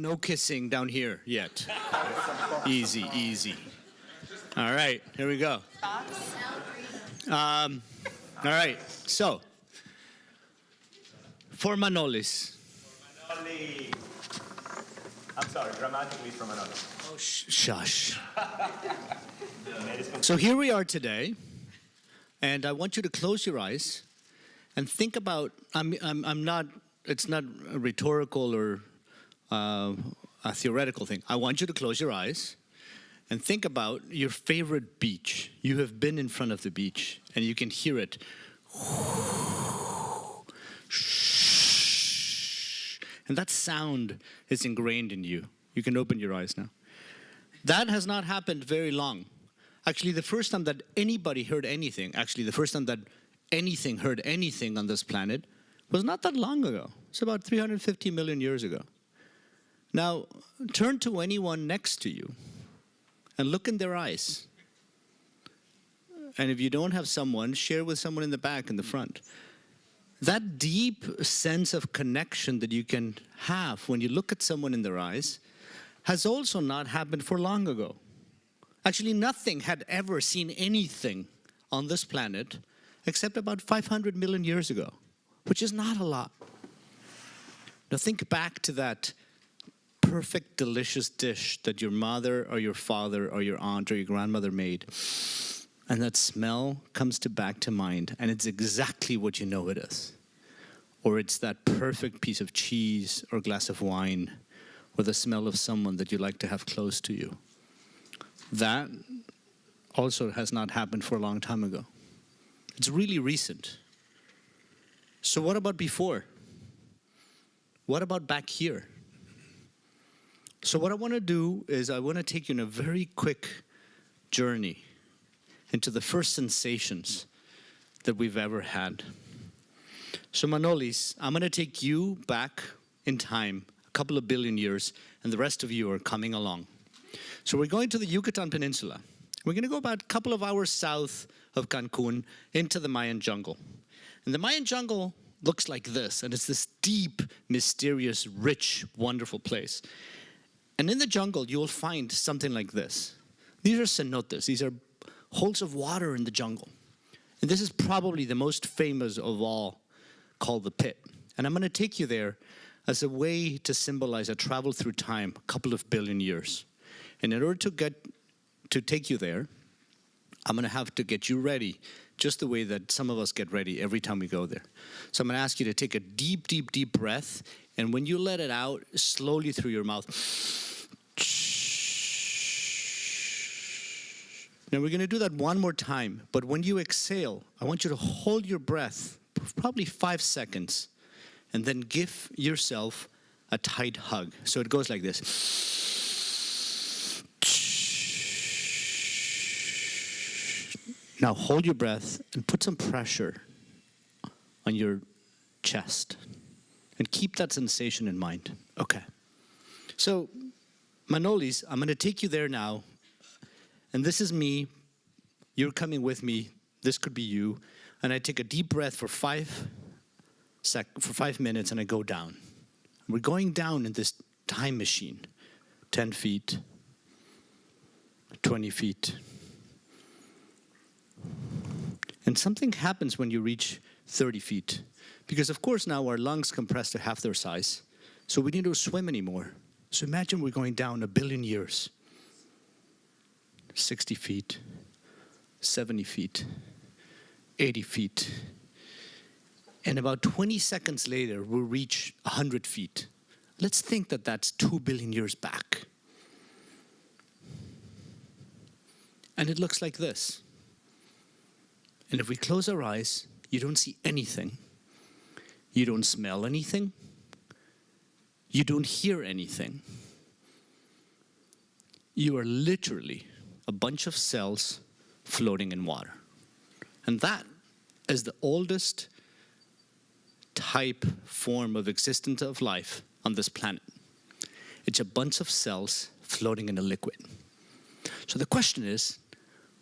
no kissing down here yet. Easy, easy. All right, here we go. All right, so for Manolis. Manoli. I'm sorry, grammatically from Manoli. Oh, shush. So here we are today, and I want you to close your eyes and think about. I'm not. It's not a rhetorical or a theoretical thing. I want you to close your eyes and think about your favorite beach. You have been in front of the beach, and you can hear it. And that sound is ingrained in you. You can open your eyes now. That has not happened very long. Actually, the first time that anybody heard anything, the first time that anything heard anything on this planet was not that long ago. It's about 350 million years ago. Now, turn to anyone next to you and look in their eyes. And if you don't have someone, share with someone in the back, in the front. That deep sense of connection that you can have when you look at someone in their eyes has also not happened for long ago. Actually, nothing had ever seen anything on this planet except about 500 million years ago, which is not a lot. Now think back to that perfect, delicious dish that your mother or your father or your aunt or your grandmother made. And that smell comes back to mind, and it's exactly what you know it is. Or it's that perfect piece of cheese or glass of wine, or the smell of someone that you like to have close to you. That also has not happened for a long time ago. It's really recent. So what about before? What about back here? So what I want to do is I want to take you on a very quick journey into the first sensations that we've ever had. So Manolis, I'm going to take you back in time, a couple of billion years, and the rest of you are coming along. So we're going to the Yucatan Peninsula. We're going to go about a couple of hours south of Cancun into the Mayan jungle. And the Mayan jungle looks like this, and it's this deep, mysterious, rich, wonderful place. And in the jungle, you will find something like this. These are cenotes. These are holes of water in the jungle. And this is probably the most famous of all, called the pit. And I'm going to take you there as a way to symbolize a travel through time, a couple of billion years. And in order to take you there, I'm going to have to get you ready, just the way that some of us get ready every time we go there. So I'm going to ask you to take a deep, deep, deep breath. And when you let it out, slowly through your mouth. Now we're going to do that one more time. But when you exhale, I want you to hold your breath for probably 5 seconds. And then give yourself a tight hug. So it goes like this. Now hold your breath and put some pressure on your chest. And keep that sensation in mind. Okay. So, Manolis, I'm going to take you there now. And this is me. You're coming with me. This could be you. And I take a deep breath for 5 minutes and I go down. We're going down in this time machine. 10 feet. 20 feet. And something happens when you reach 30 feet. Because of course now our lungs compress to half their size. So we need to swim anymore. So imagine we're going down 1 billion years. 60 feet, 70 feet, 80 feet. And about 20 seconds later, we'll reach 100 feet. Let's think that that's 2 billion years back. And it looks like this. And if we close our eyes, you don't see anything. You don't smell anything. You don't hear anything. You are literally a bunch of cells floating in water. And that is the oldest type, form of existence of life on this planet. It's a bunch of cells floating in a liquid. So the question is,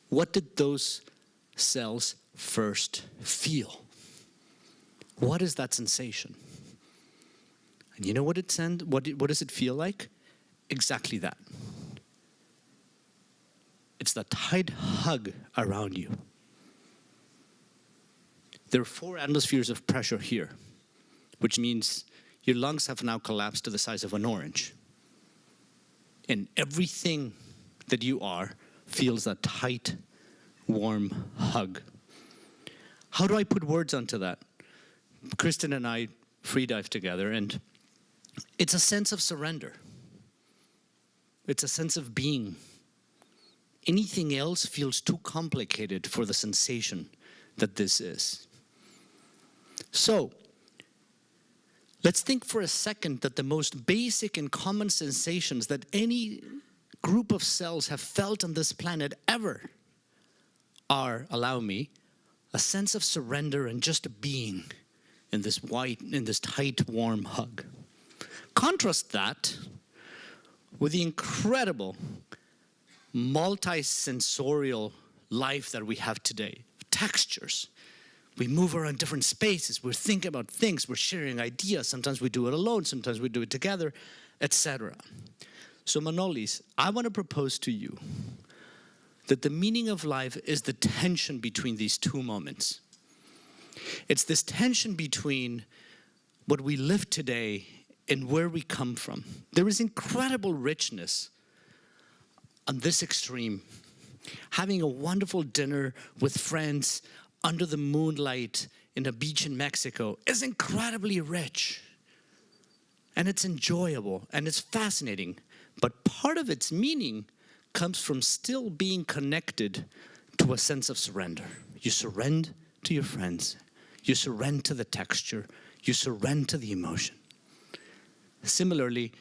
what did those cells first feel? What is that sensation? And you know what it sends? What does it feel like? Exactly that. It's the tight hug around you. There are 4 atmospheres of pressure here, which means your lungs have now collapsed to the size of an orange. And everything that you are feels that tight, warm hug. How do I put words onto that? Kristen and I freedive together, and it's a sense of surrender. It's a sense of being. Anything else feels too complicated for the sensation that this is. So, let's think for a second that the most basic and common sensations that any group of cells have felt on this planet ever are, allow me, a sense of surrender and just being in this tight, warm hug. Contrast that with the incredible multi-sensorial life that we have today. Textures. We move around different spaces. We're thinking about things. We're sharing ideas. Sometimes we do it alone. Sometimes we do it together, etc. So Manolis, I want to propose to you that the meaning of life is the tension between these 2 moments. It's this tension between what we live today and where we come from. There is incredible richness on this extreme. Having a wonderful dinner with friends under the moonlight in a beach in Mexico is incredibly rich. And it's enjoyable and it's fascinating. But part of its meaning comes from still being connected to a sense of surrender. You surrender to your friends. You surrender to the texture. You surrender to the emotion. Similarly,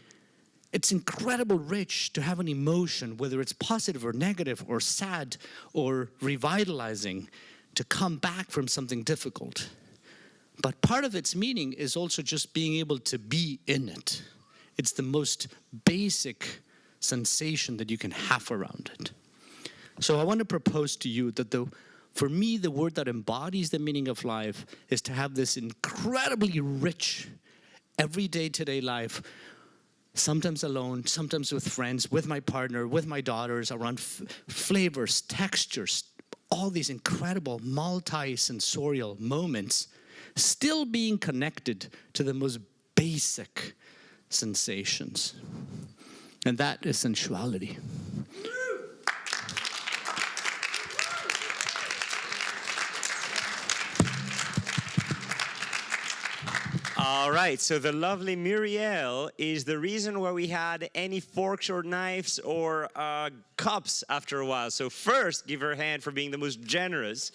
it's incredibly rich to have an emotion, whether it's positive or negative or sad or revitalizing, to come back from something difficult. But part of its meaning is also just being able to be in it. It's the most basic sensation that you can have around it. So I want to propose to you that for me, the word that embodies the meaning of life is to have this incredibly rich, everyday today life, sometimes alone, sometimes with friends, with my partner, with my daughters, around flavors, textures, all these incredible multi-sensorial moments, still being connected to the most basic sensations. And that is sensuality. All right, so the lovely Muriel is the reason why we had any forks or knives or cups after a while. So first, give her a hand for being the most generous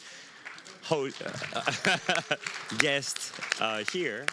guest here.